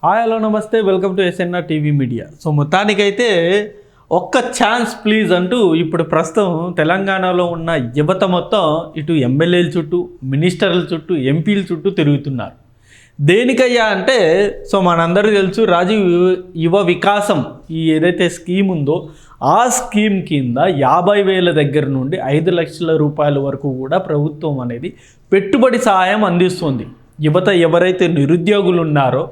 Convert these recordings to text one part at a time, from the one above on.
Hi hello నమస్తే, welcome to SNR TV media. So మొత్తానికైతే ఒక్క ఛాన్స్ ప్లీజ్ అంటూ ఇప్పుడు ప్రస్తుతం తెలంగాణలో ఉన్న యువత మొత్తం ఇటు ఎమ్మెల్యేల చుట్టూ, మినిస్టర్ల చుట్టూ, ఎంపీల చుట్టూ తిరుగుతున్నారు. దేనికయ్యా అంటే, సో మనందరికీ తెలుసు రాజీవ్ యువ వికాసం ఈ ఏదైతే స్కీమ్ ఉందో ఆ స్కీమ్ కింద 50,000 దగ్గర నుండి 5 లక్షల రూపాయల వరకు కూడా ప్రభుత్వం అనేది పెట్టుబడి సహాయం అందిస్తుంది. యువత ఎవరైతే నిరుద్యోగులు ఉన్నారో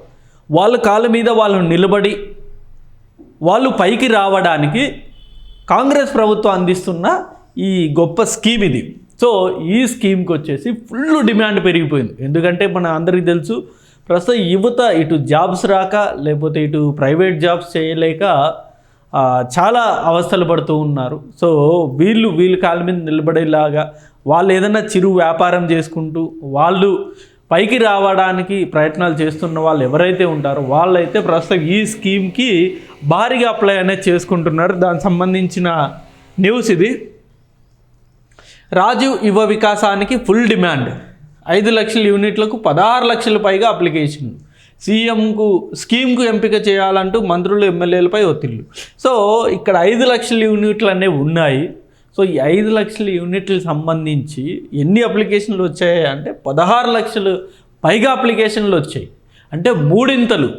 వాళ్ళ కాళ్ళ మీద వాళ్ళు నిలబడి వాళ్ళు పైకి రావడానికి కాంగ్రెస్ ప్రభుత్వం అందిస్తున్న ఈ గొప్ప స్కీమ్ ఇది. సో ఈ స్కీమ్కి వచ్చేసి ఫుల్ డిమాండ్ పెరిగిపోయింది. ఎందుకంటే మన అందరికీ తెలుసు ప్రస్తుతం యువత ఇటు జాబ్స్ రాక లేకపోతే ఇటు ప్రైవేట్ జాబ్స్ చేయలేక చాలా అవస్థలు పడుతూ ఉన్నారు. సో వీళ్ళు కాళ్ళ మీద నిలబడేలాగా వాళ్ళు ఏదైనా చిరు వ్యాపారం చేసుకుంటూ వాళ్ళు పైకి రావడానికి ప్రయత్నాలు చేస్తున్న వాళ్ళు ఎవరైతే ఉంటారో వాళ్ళైతే ప్రస్తుతం ఈ స్కీమ్కి భారీగా అప్లై అనేది చేసుకుంటున్నారు. దానికి సంబంధించిన న్యూస్ ఇది. రాజీవ్ యువ వికాసానికి ఫుల్ డిమాండ్, 5 లక్షల యూనిట్లకు 16 లక్షల పైగా అప్లికేషన్. సీఎంకు స్కీమ్కు ఎంపిక చేయాలంటూ మంత్రులు ఎమ్మెల్యేలపై ఒత్తిళ్లు. సో ఇక్కడ 5 లక్షల యూనిట్లు అనేవి ఉన్నాయి. సో ఈ 5 లక్షల యూనిట్లకు సంబంధించి ఎన్ని అప్లికేషన్లు వచ్చాయి అంటే 16 లక్షలు పైగా అప్లికేషన్లు వచ్చాయి, అంటే మూడింతలు.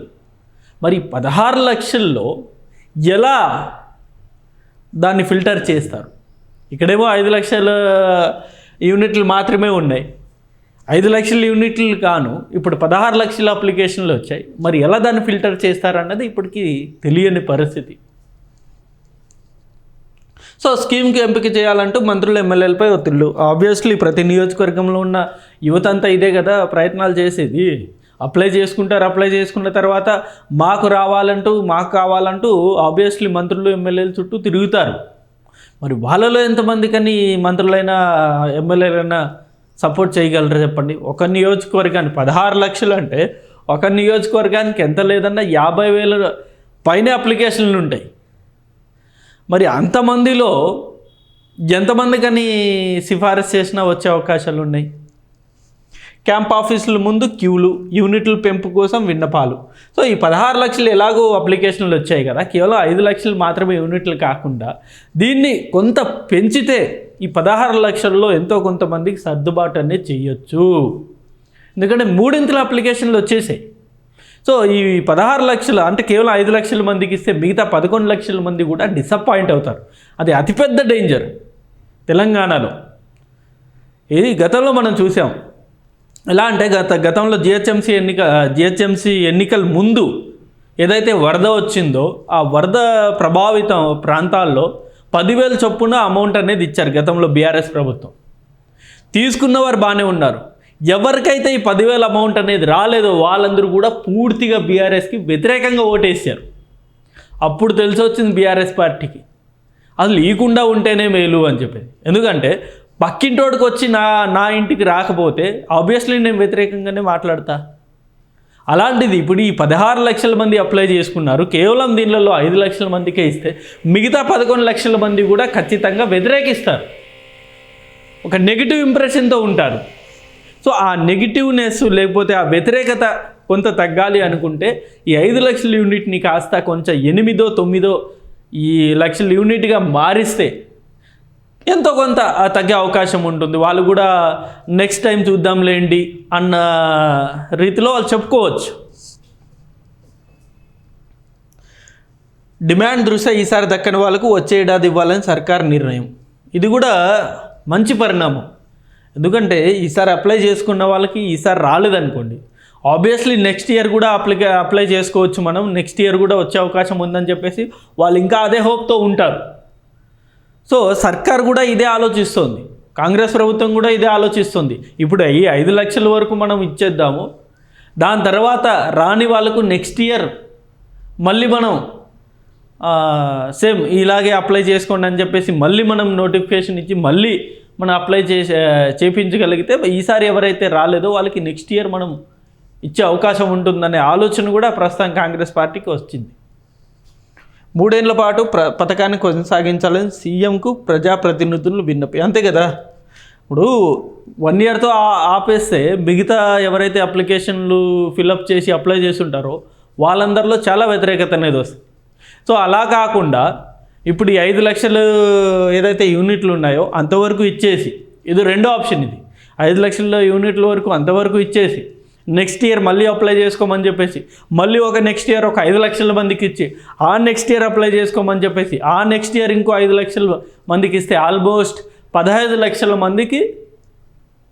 మరి 16 లక్షల్లో ఎలా దాన్ని ఫిల్టర్ చేస్తారు? ఇక్కడేమో 5 లక్షల యూనిట్లు మాత్రమే ఉన్నాయి. 5 లక్షల యూనిట్లు కాను ఇప్పుడు 16 లక్షల అప్లికేషన్లు వచ్చాయి. మరి ఎలా దాన్ని ఫిల్టర్ చేస్తారన్నది ఇప్పటికీ తెలియని పరిస్థితి. సో స్కీమ్కి ఎంపిక చేయాలంటూ మంత్రులు ఎమ్మెల్యేలపై ఒత్తిళ్లు. ఆబ్వియస్లీ ప్రతి నియోజకవర్గంలో ఉన్న యువత అంతా ఇదే కదా ప్రయత్నాలు చేసేది. అప్లై చేసుకున్న తర్వాత మాకు కావాలంటూ ఆబ్వియస్లీ మంత్రులు ఎమ్మెల్యేల చుట్టూ తిరుగుతారు. మరి వాళ్ళలో ఎంతమందికని మంత్రులైనా ఎమ్మెల్యేలైనా సపోర్ట్ చేయగలరు చెప్పండి? ఒక నియోజకవర్గానికి 16 లక్షలు అంటే ఒక నియోజకవర్గానికి ఎంత లేదన్నా 50,000 పైన అప్లికేషన్లు ఉంటాయి. మరి అంతమందిలో ఎంతమందికని సిఫారసు చేసినా వచ్చే అవకాశాలు ఉన్నాయి? క్యాంప్ ఆఫీసుల ముందు క్యూలు, యూనిట్ల పెంపు కోసం విన్నపాలు. సో ఈ 16 లక్షలు ఎలాగో అప్లికేషన్లు వచ్చాయి కదా, కేవలం 5 లక్షలు మాత్రమే యూనిట్లు కాకుండా దీన్ని కొంత పెంచితే ఈ 16 లక్షల్లో ఎంతో కొంతమందికి సర్దుబాటు అనేది చేయొచ్చు. ఎందుకంటే మూడింతల అప్లికేషన్లు వచ్చేసాయి. సో ఈ 16 లక్షలు అంటే కేవలం 5 లక్షల మందికి ఇస్తే మిగతా 11 లక్షల మంది కూడా డిసప్పాయింట్ అవుతారు. అది అతిపెద్ద డేంజర్ తెలంగాణలో. ఇది గతంలో మనం చూసాం. ఎలా అంటే గతంలో జిహెచ్ఎంసీ ఎన్నికల ముందు ఏదైతే వరద వచ్చిందో ఆ వరద ప్రభావిత ప్రాంతాల్లో 10,000 చొప్పున అమౌంట్ అనేది ఇచ్చారు గతంలో బీఆర్ఎస్ ప్రభుత్వం. తీసుకున్నవారు బాగానే ఉన్నారు. ఎవరికైతే ఈ 10,000 అమౌంట్ అనేది రాలేదో వాళ్ళందరూ కూడా పూర్తిగా బీఆర్ఎస్కి వ్యతిరేకంగా ఓటేసారు. అప్పుడు తెలిసి వచ్చింది బీఆర్ఎస్ పార్టీకి అసలు ఈకుండా ఉంటేనే మేలు అని చెప్పేది. ఎందుకంటే పక్కింటోడికి వచ్చి నా ఇంటికి రాకపోతే ఆబ్వియస్లీ నేను వ్యతిరేకంగానే మాట్లాడతా. అలాంటిది ఇప్పుడు ఈ 16 లక్షల మంది అప్లై చేసుకున్నారు. కేవలం దీనిలో 5 లక్షల మందికే ఇస్తే మిగతా 11 లక్షల మంది కూడా ఖచ్చితంగా వ్యతిరేకిస్తారు, ఒక నెగిటివ్ ఇంప్రెషన్తో ఉంటారు. సో ఆ నెగిటివ్నెస్ లేకపోతే ఆ వ్యతిరేకత కొంత తగ్గాలి అనుకుంటే ఈ 5 లక్షల యూనిట్ని కాస్త కొంచెం 8-9 ఈ లక్షల యూనిట్గా మారిస్తే ఎంతో కొంత తగ్గే అవకాశం ఉంటుంది. వాళ్ళు కూడా నెక్స్ట్ టైం చూద్దాంలేండి అన్న రీతిలో వాళ్ళు చెప్పుకోవచ్చు. డిమాండ్ దృష్ట్యా ఈసారి దక్కని వాళ్ళకు వచ్చే ఏడాది ఇవ్వాలని సర్కార్ నిర్ణయం. ఇది కూడా మంచి పరిణామం. ఎందుకంటే ఈసారి అప్లై చేసుకున్న వాళ్ళకి ఈసారి రాలేదనుకోండి, ఆబ్వియస్లీ నెక్స్ట్ ఇయర్ కూడా అప్లై చేసుకోవచ్చు. మనం నెక్స్ట్ ఇయర్ కూడా వచ్చే అవకాశం ఉందని చెప్పేసి వాళ్ళు ఇంకా అదే హోప్తో ఉంటారు. సో సర్కార్ కూడా ఇదే ఆలోచిస్తుంది, కాంగ్రెస్ ప్రభుత్వం కూడా ఇదే ఆలోచిస్తుంది. ఇప్పుడు ఈ 5 లక్షల వరకు మనం ఇచ్చేద్దాము, దాని తర్వాత రాని వాళ్ళకు నెక్స్ట్ ఇయర్ మళ్ళీ మనం సేమ్ ఇలాగే అప్లై చేసుకోండి అని చెప్పేసి మళ్ళీ మనం నోటిఫికేషన్ ఇచ్చి మళ్ళీ మనం అప్లై చేయించగలిగితే ఈసారి ఎవరైతే రాలేదో వాళ్ళకి నెక్స్ట్ ఇయర్ మనం ఇచ్చే అవకాశం ఉంటుందనే ఆలోచన కూడా ప్రస్తుతం కాంగ్రెస్ పార్టీకి వచ్చింది. 3 ఏళ్ల పాటు పథకాన్ని కొనసాగించాలని సీఎంకు ప్రజాప్రతినిధులు విన్నపం. అంతే కదా, ఇప్పుడు 1 ఇయర్తో ఆపేస్తే మిగతా ఎవరైతే అప్లికేషన్లు ఫిలప్ చేసి అప్లై చేసి ఉంటారో వాళ్ళందరిలో చాలా వ్యతిరేకత అనేది వస్తుంది. సో అలా కాకుండా ఇప్పుడు ఈ 5 లక్షలు ఏదైతే యూనిట్లు ఉన్నాయో అంతవరకు ఇచ్చేసి, ఇది రెండో ఆప్షన్, ఇది 5 లక్షల యూనిట్ల వరకు అంతవరకు ఇచ్చేసి నెక్స్ట్ ఇయర్ మళ్ళీ అప్లై చేసుకోమని చెప్పేసి, మళ్ళీ ఒక నెక్స్ట్ ఇయర్ ఒక 5 లక్షల మందికి ఇచ్చి ఆ నెక్స్ట్ ఇయర్ అప్లై చేసుకోమని చెప్పేసి ఆ నెక్స్ట్ ఇయర్ ఇంకో 5 లక్షల మందికి ఇస్తే ఆల్మోస్ట్ 15 లక్షల మందికి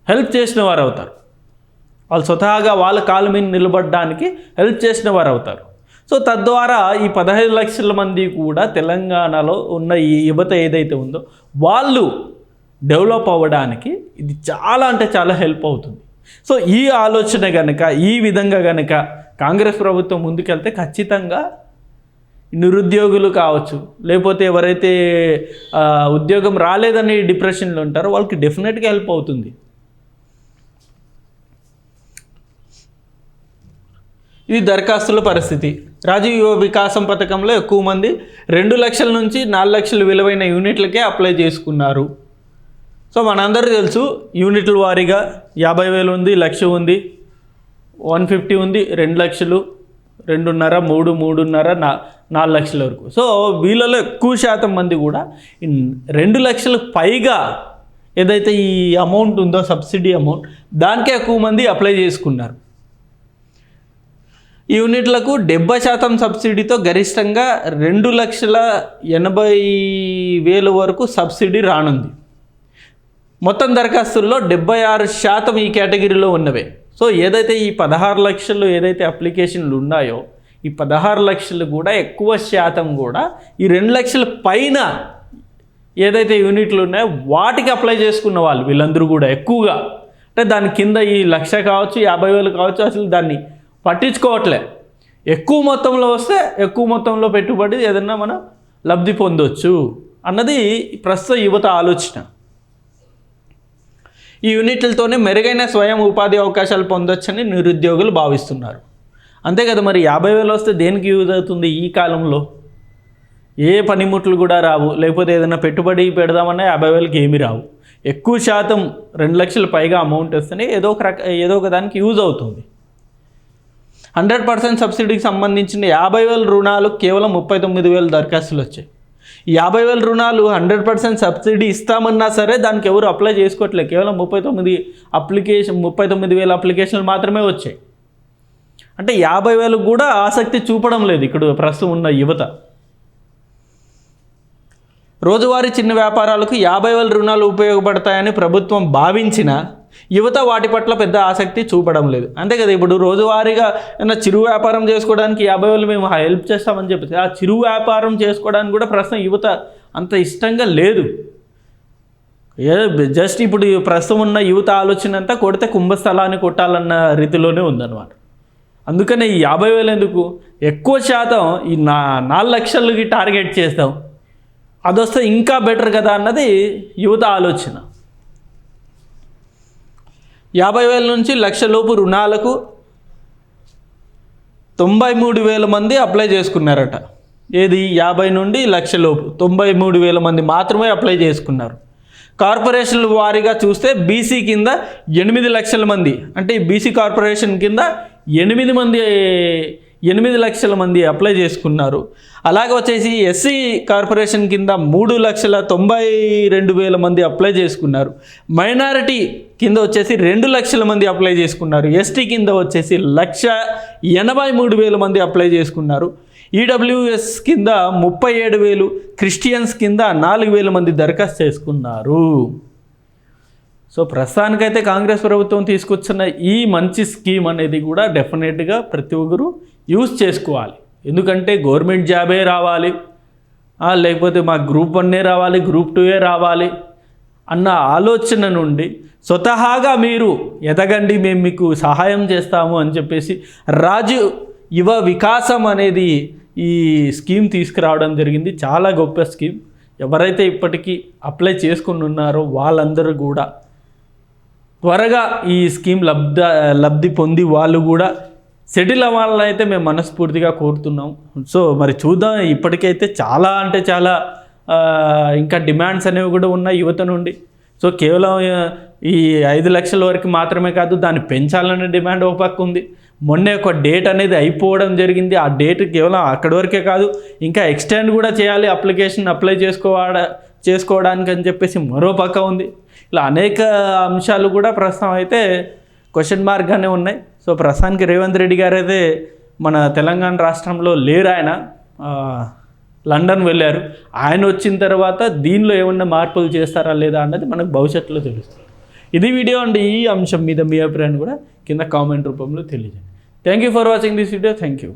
హెల్ప్ చేసిన వారు అవుతారు. వాళ్ళు స్వతహాగా వాళ్ళ కాళ్ళ మీద నిలబడడానికి హెల్ప్ చేసిన వారు అవుతారు. సో తద్వారా ఈ 15 లక్షల మంది కూడా తెలంగాణలో ఉన్న ఈ యువత ఏదైతే ఉందో వాళ్ళు డెవలప్ అవ్వడానికి ఇది చాలా అంటే చాలా హెల్ప్ అవుతుంది. సో ఈ ఆలోచన కనుక ఈ విధంగా కనుక కాంగ్రెస్ ప్రభుత్వం ముందుకెళ్తే ఖచ్చితంగా నిరుద్యోగులు కావచ్చు, లేకపోతే ఎవరైతే ఉద్యోగం రాలేదని డిప్రెషన్లో ఉంటారో వాళ్ళకి డెఫినెట్గా హెల్ప్ అవుతుంది. ఇది దరఖాస్తుల పరిస్థితి. రాజీవ్ యువ వికాసం పథకంలో ఎక్కువ మంది 2 లక్షల నుంచి 4 లక్షల విలువైన యూనిట్లకే అప్లై చేసుకున్నారు. సో మనందరూ తెలుసు, యూనిట్ల వారీగా 50,000 ఉంది, 1,00,000 ఉంది, 150 ఉంది, 2 లక్షలు, 2.5, 3, 3.5, 4 లక్షల వరకు. సో వీళ్ళలో ఎక్కువ శాతం మంది కూడా 2 లక్షల పైగా ఏదైతే ఈ అమౌంట్ ఉందో సబ్సిడీ అమౌంట్, దానికే ఎక్కువ మంది అప్లై చేసుకున్నారు. ఈ యూనిట్లకు 70% సబ్సిడీతో గరిష్టంగా 2,80,000 వరకు సబ్సిడీ రానుంది. మొత్తం దరఖాస్తుల్లో 76% ఈ కేటగిరీలో ఉన్నవే. సో ఏదైతే ఈ 16 లక్షలు ఏదైతే అప్లికేషన్లు ఉన్నాయో ఈ 16 లక్షలు కూడా ఎక్కువ శాతం కూడా ఈ 2 లక్షల పైన ఏదైతే యూనిట్లు ఉన్నాయో వాటికి అప్లై చేసుకున్న వాళ్ళు వీళ్ళందరూ కూడా ఎక్కువగా, అంటే దాని కింద ఈ 1,00,000 కావచ్చు, 50,000 కావచ్చు, అసలు దాన్ని పట్టించుకోవట్లే. ఎక్కువ మొత్తంలో వస్తే ఎక్కువ మొత్తంలో పెట్టుబడి ఏదన్నా మనం లబ్ధి పొందొచ్చు అన్నది ప్రస్తుత యువత ఆలోచన. ఈ యూనిట్లతోనే మెరుగైన స్వయం ఉపాధి అవకాశాలు పొందొచ్చని నిరుద్యోగులు భావిస్తున్నారు. అంతే కదా, మరి 50,000 వస్తే దేనికి యూజ్ అవుతుంది? ఈ కాలంలో ఏ పనిముట్లు కూడా రావు, లేకపోతే ఏదైనా పెట్టుబడి పెడదామన్నా 50,000కి ఏమీ రావు. ఎక్కువ శాతం 2 లక్షల పైగా అమౌంట్ వస్తేనే ఏదో ఒక దానికి యూజ్ అవుతుంది. 100% సబ్సిడీకి సంబంధించిన 50,000 రుణాలు కేవలం 39,000 దరఖాస్తులు వచ్చాయి. ఈ 50,000 రుణాలు 100% సబ్సిడీ ఇస్తామన్నా సరే దానికి ఎవరు అప్లై చేసుకోవట్లేదు. కేవలం 39,000 అప్లికేషన్లు మాత్రమే వచ్చాయి. అంటే 50,000 కూడా ఆసక్తి చూపడం లేదు ఇక్కడ ప్రస్తుతం ఉన్న యువత. రోజువారీ చిన్న వ్యాపారాలకు 50,000 రుణాలు ఉపయోగపడతాయని ప్రభుత్వం భావించిన యువత వాటి పట్ల పెద్ద ఆసక్తి చూపడం లేదు. అంతే కదా, ఇప్పుడు రోజువారీగా ఏదైనా చిరు వ్యాపారం చేసుకోవడానికి 50,000 మేము హెల్ప్ చేస్తామని చెప్పేసి ఆ చిరు వ్యాపారం చేసుకోవడానికి కూడా ప్రస్తుతం యువత అంత ఇష్టంగా లేదు. జస్ట్ ఇప్పుడు ప్రస్తుతం ఉన్న యువత ఆలోచన అంతా కొడితే కుంభస్థలాన్ని కొట్టాలన్న రీతిలోనే ఉందన్నమాట. అందుకనే ఈ 50,000 ఎందుకు, ఎక్కువ శాతం ఈ 4 లక్షలకి టార్గెట్ చేస్తాం, అదొస్తే ఇంకా బెటర్ కదా అన్నది యువత ఆలోచన. 50,000 నుంచి 1,00,000 లోపు రుణాలకు 93,000 మంది అప్లై చేసుకున్నారట. ఏది 50 నుండి 1,00,000 లోపు 93,000 మంది మాత్రమే అప్లై చేసుకున్నారు. కార్పొరేషన్ల వారీగా చూస్తే బీసీ కింద 8 లక్షల మంది, అంటే బీసీ కార్పొరేషన్ కింద 8 లక్షల మంది అప్లై చేసుకున్నారు. అలాగే వచ్చేసి ఎస్సీ కార్పొరేషన్ కింద 3,92,000 మంది అప్లై చేసుకున్నారు. మైనారిటీ కింద వచ్చేసి 2 లక్షల మంది అప్లై చేసుకున్నారు. ఎస్టీ కింద వచ్చేసి 1,83,000 మంది అప్లై చేసుకున్నారు. ఈడబ్ల్యూఎస్ కింద 37,000, క్రిస్టియన్స్ కింద 4,000 మంది దరఖాస్తు చేసుకున్నారు. సో ప్రస్తుతానికైతే కాంగ్రెస్ ప్రభుత్వం తీసుకొచ్చిన ఈ మంచి స్కీమ్ అనేది కూడా డెఫినెట్గా ప్రతి ఒక్కరు యూజ్ చేసుకోవాలి. ఎందుకంటే గవర్నమెంట్ జాబే రావాలి, లేకపోతే మా గ్రూప్ 1 రావాలి, గ్రూప్ 2 రావాలి అన్న ఆలోచన నుండి స్వతహాగా మీరు ఎదగండి, మేము మీకు సహాయం చేస్తాము అని చెప్పేసి రాజీవ్ యువ వికాసం అనేది ఈ స్కీమ్ తీసుకురావడం జరిగింది. చాలా గొప్ప స్కీమ్. ఎవరైతే ఇప్పటికీ అప్లై చేసుకుని ఉన్నారో వాళ్ళందరూ కూడా త్వరగా ఈ స్కీమ్ లబ్ధి పొంది వాళ్ళు కూడా సెటిల్ అవ్వాలని అయితే మేము మనస్ఫూర్తిగా కోరుతున్నాం. సో మరి చూద్దాం. ఇప్పటికైతే చాలా అంటే చాలా ఇంకా డిమాండ్స్ అనేవి కూడా ఉన్నాయి యువత నుండి. సో కేవలం ఈ 5 లక్షల వరకు మాత్రమే కాదు, దాన్ని పెంచాలనే డిమాండ్ ఒక పక్క ఉంది. మొన్నే ఒక డేట్ అనేది అయిపోవడం జరిగింది. ఆ డేట్ కేవలం అక్కడి వరకే కాదు, ఇంకా ఎక్స్టెండ్ కూడా చేయాలి అప్లికేషన్ అప్లై చేసుకోవడానికి అని చెప్పేసి మరో పక్క ఉంది. ఇలా అనేక అంశాలు కూడా ప్రస్తుతం అయితే క్వశ్చన్ మార్క్గానే ఉన్నాయి. సో ప్రస్తుతానికి రేవంత్ రెడ్డి గారు అయితే మన తెలంగాణ రాష్ట్రంలో లేరు, ఆయన లండన్ వెళ్ళారు. ఆయన వచ్చిన తర్వాత దీనిలో ఏమన్నా మార్పులు చేస్తారా లేదా అన్నది మనకు భవిష్యత్తులో తెలుస్తుంది. ఇది వీడియో అండి. ఈ అంశం మీద మీ అభిప్రాయాన్ని కూడా కింద కామెంట్ రూపంలో తెలియజేయండి. Thank you for watching this video. Thank you.